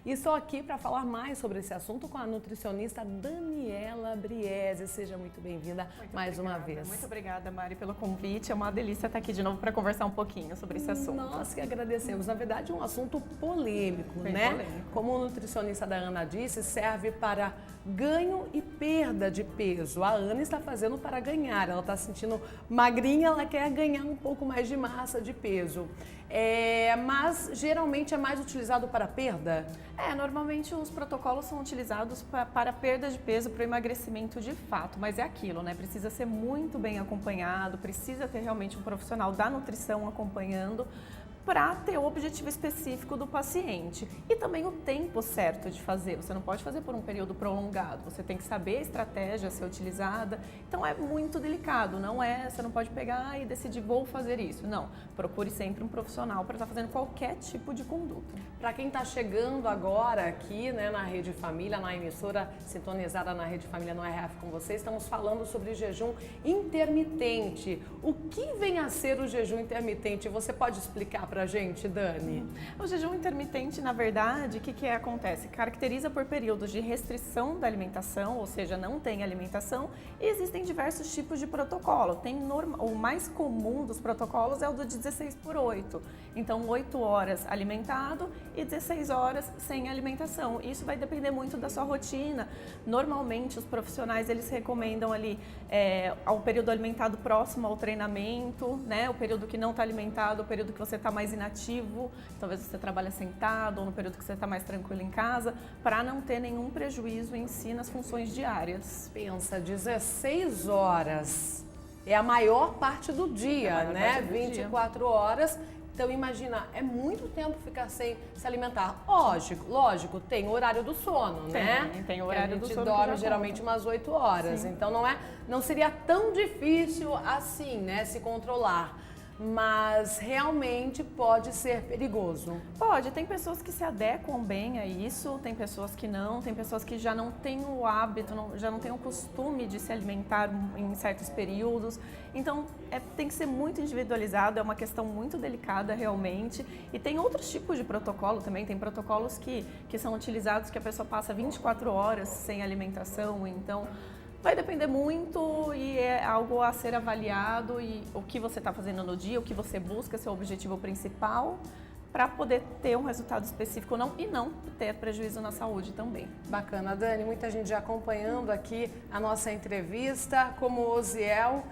E estou aqui para falar mais sobre esse assunto com a nutricionista Daniela Briese. Seja muito bem-vinda mais uma vez. Muito obrigada, Mari, pelo convite. É uma delícia estar aqui de novo para conversar um pouquinho sobre esse assunto. Nós que agradecemos. Na verdade, é um assunto polêmico, Bem né? polêmico. Como a nutricionista da Ana disse, serve para ganho e perda de peso. A Ana está fazendo para ganhar. Ela está se sentindo magrinha, ela quer ganhar um pouco mais de massa de peso. Mas geralmente é mais utilizado para perda? Normalmente os protocolos são utilizados para perda de peso, para o emagrecimento de fato, mas é aquilo, né? Precisa ser muito bem acompanhado, precisa ter realmente um profissional da nutrição acompanhando para ter o objetivo específico do paciente e também o tempo certo de fazer. Você não pode fazer por um período prolongado, você tem que saber a estratégia a ser utilizada, então é muito delicado, você não pode pegar e decidir vou fazer isso, não. Procure sempre um profissional para estar fazendo qualquer tipo de conduta. Para quem está chegando agora aqui, né, na Rede Família, na emissora sintonizada na Rede Família no RF com vocês, estamos falando sobre jejum intermitente. O que vem a ser o jejum intermitente? Você pode explicar para a gente, Dani? O jejum intermitente, na verdade, o que acontece? Caracteriza por períodos de restrição da alimentação, ou seja, não tem alimentação, e existem diversos tipos de protocolo. O mais comum dos protocolos é o do 16/8. Então, 8 horas alimentado e 16 horas sem alimentação. Isso vai depender muito da sua rotina. Normalmente, os profissionais, eles recomendam ali ao período alimentado próximo ao treinamento, né? O período que não está alimentado, o período que você está mais inativo, talvez você trabalha sentado ou no período que você está mais tranquilo em casa, para não ter nenhum prejuízo em si nas funções diárias. Pensa, 16 horas é a maior parte do dia, né? 24 horas. Então imagina, é muito tempo ficar sem se alimentar. Lógico, tem o horário do sono, né? Tem o horário do sono. A gente dorme geralmente umas 8 horas, Sim. então não seria tão difícil assim, né, se controlar. Mas realmente pode ser perigoso. Pode, tem pessoas que se adequam bem a isso, tem pessoas que não, tem pessoas que já não têm o hábito, já não têm o costume de se alimentar em certos períodos. Então, tem que ser muito individualizado, é uma questão muito delicada realmente. E tem outros tipos de protocolo também, tem protocolos que são utilizados que a pessoa passa 24 horas sem alimentação, então vai depender muito e é algo a ser avaliado e o que você está fazendo no dia, o que você busca, seu objetivo principal, para poder ter um resultado específico e não ter prejuízo na saúde também. Bacana, Dani, muita gente já acompanhando aqui a nossa entrevista, como o Oziel,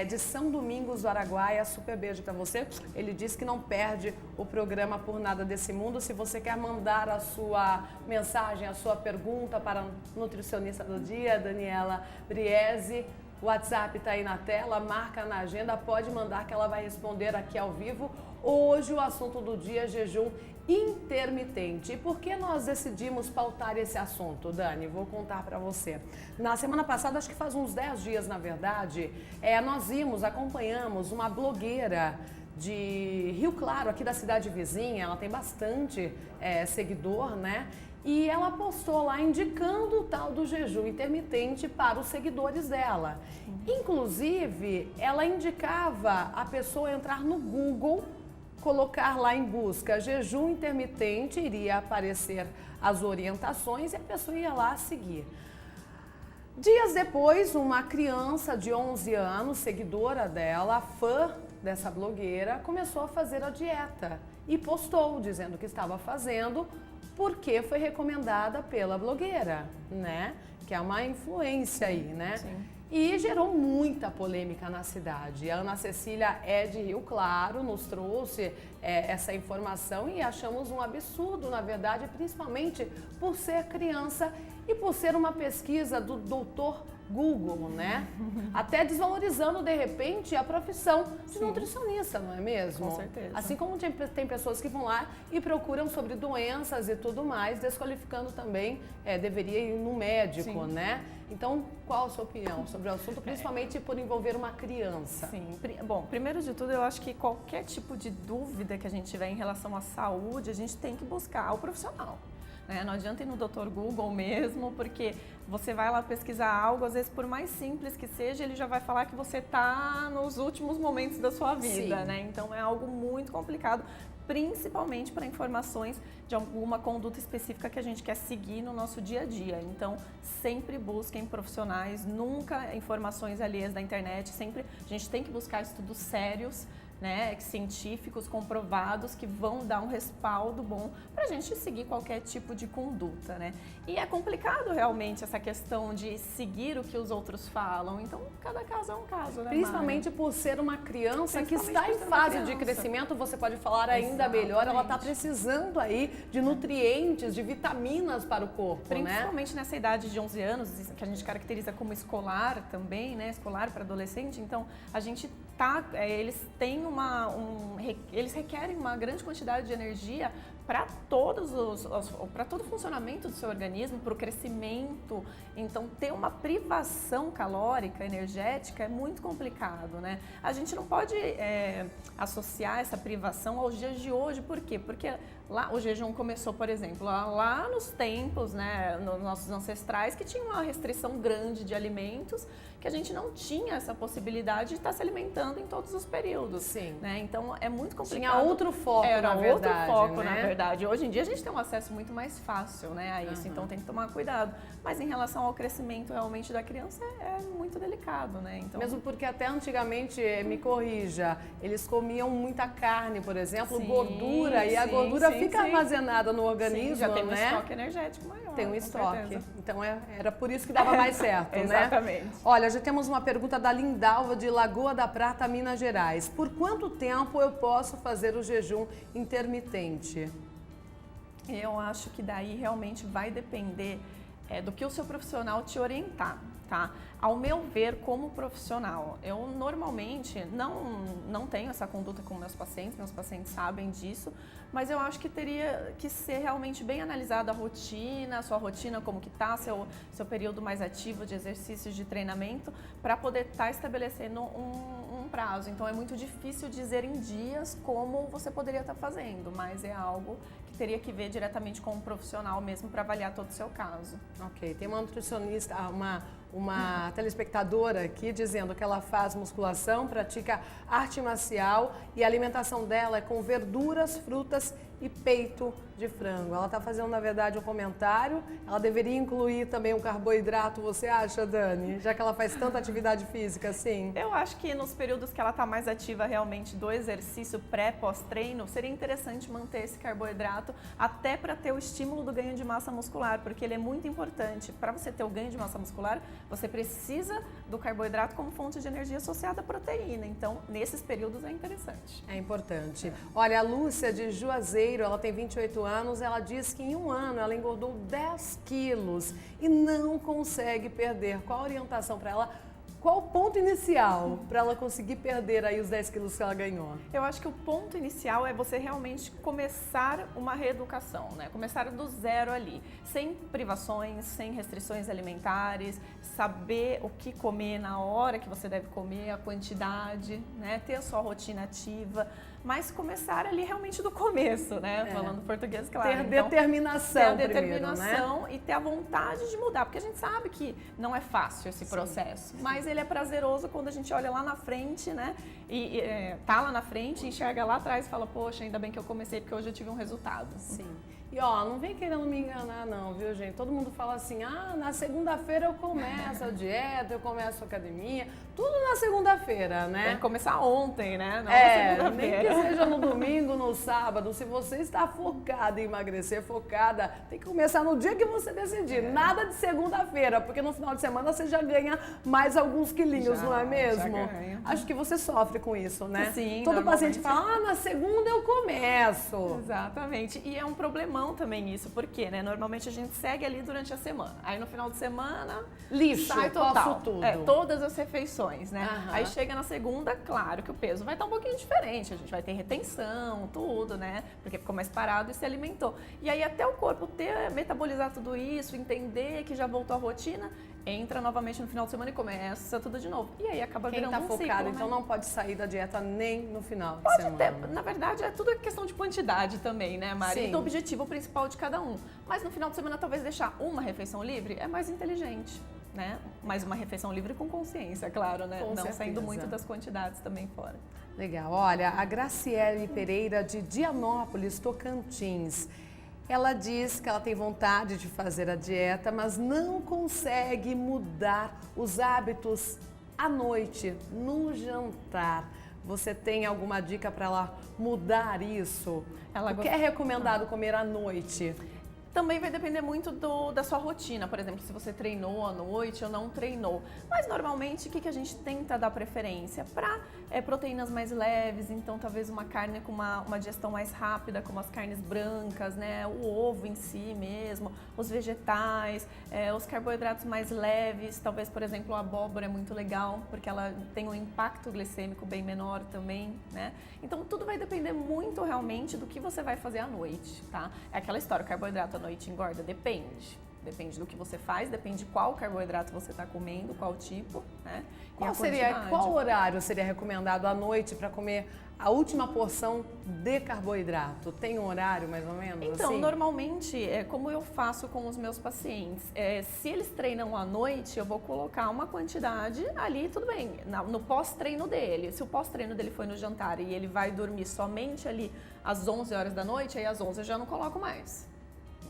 de São Domingos do Araguaia, super beijo para você. Ele disse que não perde o programa por nada desse mundo. Se você quer mandar a sua mensagem, a sua pergunta para a nutricionista do dia, Daniela Briese, o WhatsApp está aí na tela, marca na agenda, pode mandar que ela vai responder aqui ao vivo. Hoje o assunto do dia é jejum intermitente. E por que nós decidimos pautar esse assunto, Dani? Vou contar para você. Na semana passada, acho que faz uns 10 dias, na verdade, nós acompanhamos uma blogueira de Rio Claro, aqui da cidade vizinha. Ela tem bastante seguidor, né? E ela postou lá indicando o tal do jejum intermitente para os seguidores dela. Inclusive, ela indicava a pessoa entrar no Google, colocar lá em busca jejum intermitente, iria aparecer as orientações e a pessoa ia lá seguir. Dias depois, uma criança de 11 anos, seguidora dela, fã dessa blogueira, começou a fazer a dieta e postou dizendo que estava fazendo porque foi recomendada pela blogueira, né? Que é uma influência aí, né? Sim. E gerou muita polêmica na cidade. A Ana Cecília é de Rio Claro, nos trouxe essa informação e achamos um absurdo, na verdade, principalmente por ser criança e por ser uma pesquisa do doutor Google, né? Até desvalorizando, de repente, a profissão de nutricionista, não é mesmo? Com certeza. Assim como tem pessoas que vão lá e procuram sobre doenças e tudo mais, desqualificando também, deveria ir no médico, Sim. né? Então, qual a sua opinião sobre o assunto, principalmente por envolver uma criança? Sim. Bom, primeiro de tudo, eu acho que qualquer tipo de dúvida que a gente tiver em relação à saúde, a gente tem que buscar o profissional. Não adianta ir no Dr. Google mesmo, porque você vai lá pesquisar algo, às vezes por mais simples que seja, ele já vai falar que você está nos últimos momentos da sua vida, Sim. né? Então é algo muito complicado, principalmente para informações de alguma conduta específica que a gente quer seguir no nosso dia a dia. Então, sempre busquem profissionais, nunca informações alheias da internet, sempre a gente tem que buscar estudos sérios, né, científicos, comprovados, que vão dar um respaldo bom para a gente seguir qualquer tipo de conduta, né? E é complicado realmente essa questão de seguir o que os outros falam, então cada caso é um caso, né, Principalmente Mari? por ser uma criança que está em fase de crescimento, você pode falar ainda melhor, ela está precisando aí de nutrientes, de vitaminas para o corpo, Principalmente nessa idade de 11 anos, que a gente caracteriza como escolar também, né, escolar para adolescente, então a gente eles têm eles requerem uma grande quantidade de energia para para todo o funcionamento do seu organismo, para o crescimento. Então, ter uma privação calórica, energética, é muito complicado, né? A gente não pode associar essa privação aos dias de hoje. Por quê? Porque lá o jejum começou, por exemplo, lá nos tempos, né, nos nossos ancestrais, que tinha uma restrição grande de alimentos, que a gente não tinha essa possibilidade de estar se alimentando em todos os períodos. Sim. Né? Então, é muito complicado. Tinha outro foco, Era na verdade, outro foco, né? na verdade. Hoje em dia a gente tem um acesso muito mais fácil, né, a isso, então tem que tomar cuidado. Mas em relação ao crescimento realmente da criança é muito delicado, né? Então, mesmo porque até antigamente, me corrija, eles comiam muita carne, por exemplo, gordura, e a gordura fica armazenada no organismo, já tem um né? estoque energético maior. Tem um com estoque. certeza. Então era por isso que dava mais certo, né? Exatamente. Olha, já temos uma pergunta da Lindalva de Lagoa da Prata, Minas Gerais. Por quanto tempo eu posso fazer o jejum intermitente? Eu acho que daí realmente vai depender do que o seu profissional te orientar, tá? Ao meu ver, como profissional, eu normalmente não tenho essa conduta com meus pacientes sabem disso, mas eu acho que teria que ser realmente bem analisada a sua rotina, como que tá, seu período mais ativo de exercícios de treinamento, para poder estar estabelecendo um prazo. Então é muito difícil dizer em dias como você poderia estar fazendo, mas é algo que teria que ver diretamente com um profissional mesmo para avaliar todo o seu caso. Ok, tem uma nutricionista, uma telespectadora aqui dizendo que ela faz musculação, pratica arte marcial e a alimentação dela é com verduras, frutas e peito de frango. Ela está fazendo, na verdade, um comentário. Ela deveria incluir também um carboidrato, você acha, Dani? Já que ela faz tanta atividade física assim. Eu acho que nos períodos que ela está mais ativa realmente do exercício pré-pós-treino, seria interessante manter esse carboidrato até para ter o estímulo do ganho de massa muscular, porque ele é muito importante. Para você ter o ganho de massa muscular, você precisa do carboidrato como fonte de energia associada à proteína. Então, nesses períodos é interessante. É importante. Olha, a Lúcia de Juazeiro, ela tem 28 anos, ela diz que em um ano ela engordou 10 quilos e não consegue perder. Qual a orientação para ela? Qual o ponto inicial para ela conseguir perder aí os 10 quilos que ela ganhou? Eu acho que o ponto inicial é você realmente começar uma reeducação, né? Começar do zero ali, sem privações, sem restrições alimentares, saber o que comer na hora que você deve comer, a quantidade, né? Ter a sua rotina ativa, mas começar ali realmente do começo, né? Falando português, claro. Ter determinação ter a primeiro, determinação, né? E ter a vontade de mudar, porque a gente sabe que não é fácil esse processo, mas ele é prazeroso quando a gente olha lá na frente, né? E tá lá na frente, enxerga lá atrás e fala, poxa, ainda bem que eu comecei, porque hoje eu tive um resultado. Sim. E ó, não vem querendo me enganar não, viu, gente? Todo mundo fala assim, na segunda-feira eu começo a dieta, eu começo a academia, tudo na segunda-feira, né? Tem que começar ontem, né? Não na nem que seja no domingo, no sábado. Se você está focada em emagrecer, tem que começar no dia que você decidir. Nada de segunda-feira, porque no final de semana você já ganha mais alguns quilinhos, não é mesmo? Acho que você sofre com isso, né? Sim, todo paciente fala, na segunda eu começo. Exatamente. E é um problemão também isso, porque, né? Normalmente a gente segue ali durante a semana. Aí no final de semana, lixo, sai total. Tudo. Todas as refeições, né? Aí chega na segunda, claro que o peso vai estar um pouquinho diferente. A gente vai ter retenção, tudo, né? Porque ficou mais parado e se alimentou. E aí até o corpo metabolizar tudo isso, entender que já voltou à rotina, entra novamente no final de semana e começa tudo de novo. E aí acaba virando um ciclo. Quem está focado, então não pode sair da dieta nem no final de semana. Pode ter, na verdade, é tudo questão de quantidade também, né, Mari? E do objetivo principal de cada um. Mas no final de semana, talvez deixar uma refeição livre é mais inteligente. né? Mas uma refeição livre com consciência, claro, né? Com Não certeza. saindo muito das quantidades também fora. Legal. Olha, a Graciele Pereira de Dianópolis, Tocantins. Ela diz que ela tem vontade de fazer a dieta, mas não consegue mudar os hábitos à noite, no jantar. Você tem alguma dica para ela mudar isso? O que é recomendado comer à noite? Também vai depender muito da sua rotina, por exemplo, se você treinou à noite ou não treinou. Mas normalmente o que a gente tenta dar preferência? Para proteínas mais leves, então talvez uma carne com uma digestão mais rápida, como as carnes brancas, né? O ovo em si mesmo, os vegetais, os carboidratos mais leves, talvez, por exemplo, a abóbora é muito legal, porque ela tem um impacto glicêmico bem menor também, né? Então tudo vai depender muito realmente do que você vai fazer à noite, tá? É aquela história, o carboidrato à noite engorda? Depende. Depende do que você faz, depende de qual carboidrato você está comendo, qual tipo, né? Qual horário seria recomendado à noite para comer a última porção de carboidrato? Tem um horário mais ou menos? Então, assim? normalmente, como eu faço com os meus pacientes, se eles treinam à noite, eu vou colocar uma quantidade ali, tudo bem, no pós-treino dele. Se o pós-treino dele foi no jantar e ele vai dormir somente ali às 11 horas da noite, aí às 11 eu já não coloco mais.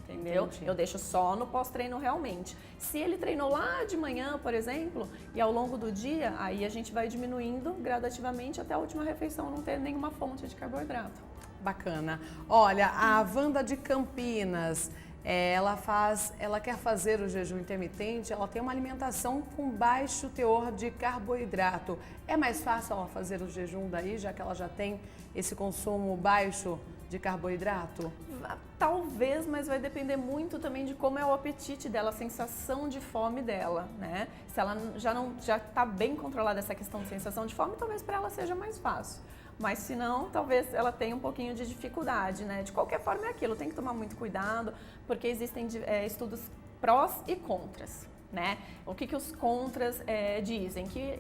Entendeu? Entendi. Eu deixo só no pós-treino realmente. Se ele treinou lá de manhã, por exemplo, e ao longo do dia, aí a gente vai diminuindo gradativamente até a última refeição não ter nenhuma fonte de carboidrato. Bacana. Olha, a Wanda de Campinas, ela quer fazer o jejum intermitente, ela tem uma alimentação com baixo teor de carboidrato. É mais fácil ela fazer o jejum daí, já que ela já tem esse consumo baixo de carboidrato? Talvez, mas vai depender muito também de como é o apetite dela, a sensação de fome dela, né? Se ela já está bem controlada essa questão de sensação de fome, talvez para ela seja mais fácil. Mas se não, talvez ela tenha um pouquinho de dificuldade, né? De qualquer forma é aquilo, tem que tomar muito cuidado, porque existem estudos prós e contras. Né? O que os contras dizem? Que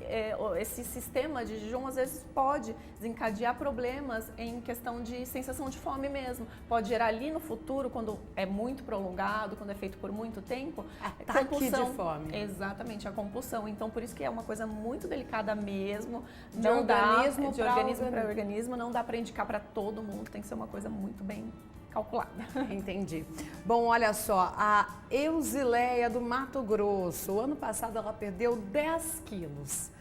esse sistema de jejum às vezes pode desencadear problemas em questão de sensação de fome mesmo. Pode gerar ali no futuro, quando é muito prolongado, quando é feito por muito tempo, ataque de fome. Exatamente, a compulsão. Então, por isso que é uma coisa muito delicada mesmo. De organismo para organismo, não dá para indicar para todo mundo, tem que ser uma coisa muito bem calculada. Entendi. Bom, olha só, a Eusileia do Mato Grosso, o ano passado ela perdeu 10 quilos.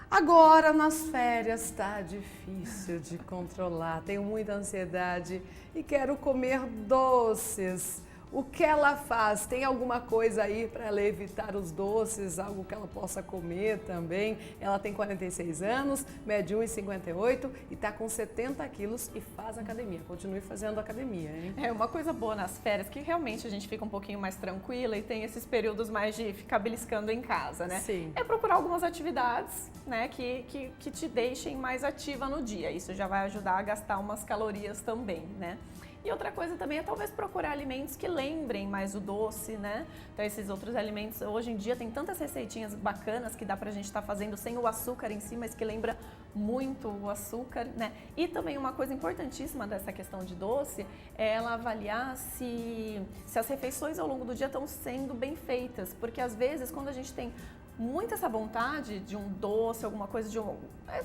Agora, nas férias, tá difícil de controlar, tenho muita ansiedade e quero comer doces. O que ela faz? Tem alguma coisa aí para ela evitar os doces, algo que ela possa comer também? Ela tem 46 anos, mede 1,58 e está com 70 quilos e faz academia. Continue fazendo academia, hein? É uma coisa boa nas férias, que realmente a gente fica um pouquinho mais tranquila e tem esses períodos mais de ficar beliscando em casa, né? Sim. É procurar algumas atividades, né, que te deixem mais ativa no dia. Isso já vai ajudar a gastar umas calorias também, né? E outra coisa também é talvez procurar alimentos que lembrem mais o doce, né? Então esses outros alimentos, hoje em dia tem tantas receitinhas bacanas que dá pra gente estar fazendo sem o açúcar em si, mas que lembra muito o açúcar, né? E também uma coisa importantíssima dessa questão de doce é ela avaliar se as refeições ao longo do dia estão sendo bem feitas, porque às vezes quando a gente tem muito essa vontade de um doce, alguma coisa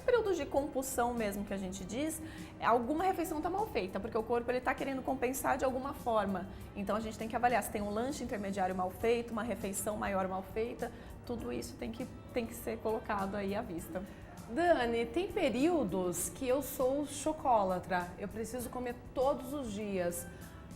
período de compulsão mesmo que a gente diz, alguma refeição está mal feita, porque o corpo está querendo compensar de alguma forma. Então a gente tem que avaliar se tem um lanche intermediário mal feito, uma refeição maior mal feita, tudo isso tem que ser colocado aí à vista. Dani, tem períodos que eu sou chocolatra, eu preciso comer todos os dias.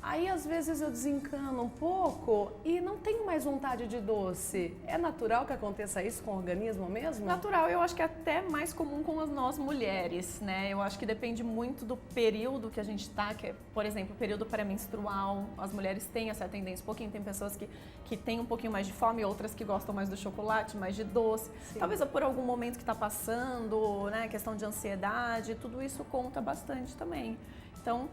Aí, às vezes, eu desencano um pouco e não tenho mais vontade de doce. É natural que aconteça isso com o organismo mesmo? Natural, eu acho que é até mais comum com nós mulheres, né? Eu acho que depende muito do período que a gente tá, que é, por exemplo, período pré-menstrual. As mulheres têm essa tendência um pouquinho, tem pessoas que têm um pouquinho mais de fome, outras que gostam mais do chocolate, mais de doce. Sim. Talvez por algum momento que está passando, né? Questão de ansiedade, tudo isso conta bastante também. Então,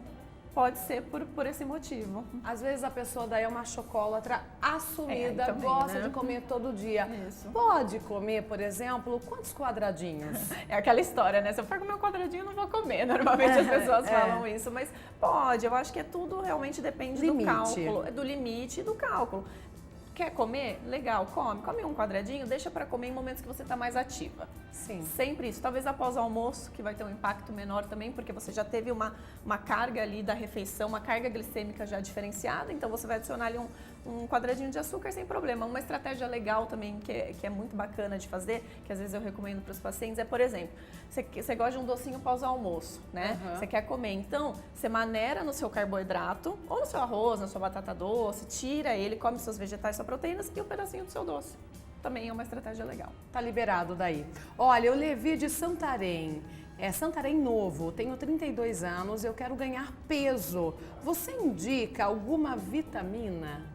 pode ser por esse motivo. Às vezes a pessoa daí é uma chocolatra assumida, também, gosta né? de comer todo dia. Isso. Pode comer, por exemplo, quantos quadradinhos? É aquela história, né? Se eu for comer um quadradinho, eu não vou comer. Normalmente as pessoas falam isso, mas pode. Eu acho que tudo realmente depende do cálculo, do limite e do cálculo. Quer comer? Legal, come. Come um quadradinho, deixa para comer em momentos que você está mais ativa. Sim. Sempre isso. Talvez após o almoço, que vai ter um impacto menor também, porque você já teve uma carga ali da refeição, uma carga glicêmica já diferenciada, então você vai adicionar ali um quadradinho de açúcar sem problema. Uma estratégia legal também, que é muito bacana de fazer, que às vezes eu recomendo para os pacientes, é, por exemplo, você gosta de um docinho após o almoço, né? Você quer comer, então você maneira no seu carboidrato, ou no seu arroz, na sua batata doce, tira ele, come seus vegetais, suas proteínas e um pedacinho do seu doce. Também é uma estratégia legal. Tá liberado daí. Olha, eu Levi de Santarém. Santarém novo, tenho 32 anos, eu quero ganhar peso. Você indica alguma vitamina?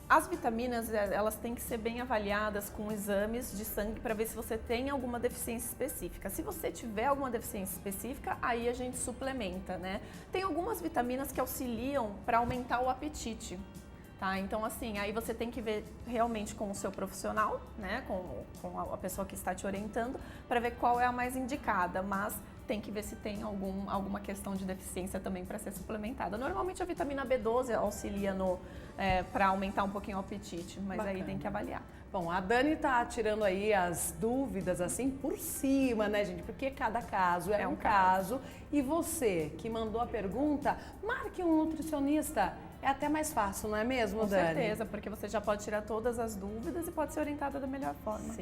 As vitaminas, elas têm que ser bem avaliadas com exames de sangue para ver se você tem alguma deficiência específica. Se você tiver alguma deficiência específica, aí a gente suplementa, né? Tem algumas vitaminas que auxiliam para aumentar o apetite. Tá? Então, assim, aí você tem que ver realmente com o seu profissional, né, com a pessoa que está te orientando, para ver qual é a mais indicada, mas tem que ver se tem alguma questão de deficiência também para ser suplementada. Normalmente a vitamina B12 auxilia para aumentar um pouquinho o apetite, mas bacana. Aí tem que avaliar. Bom, a Dani tá tirando aí as dúvidas assim por cima, né, gente? Porque cada caso é um caso. E você que mandou a pergunta, marque um nutricionista. É até mais fácil, não é mesmo, Dani? Com certeza, porque você já pode tirar todas as dúvidas e pode ser orientada da melhor forma. Sim.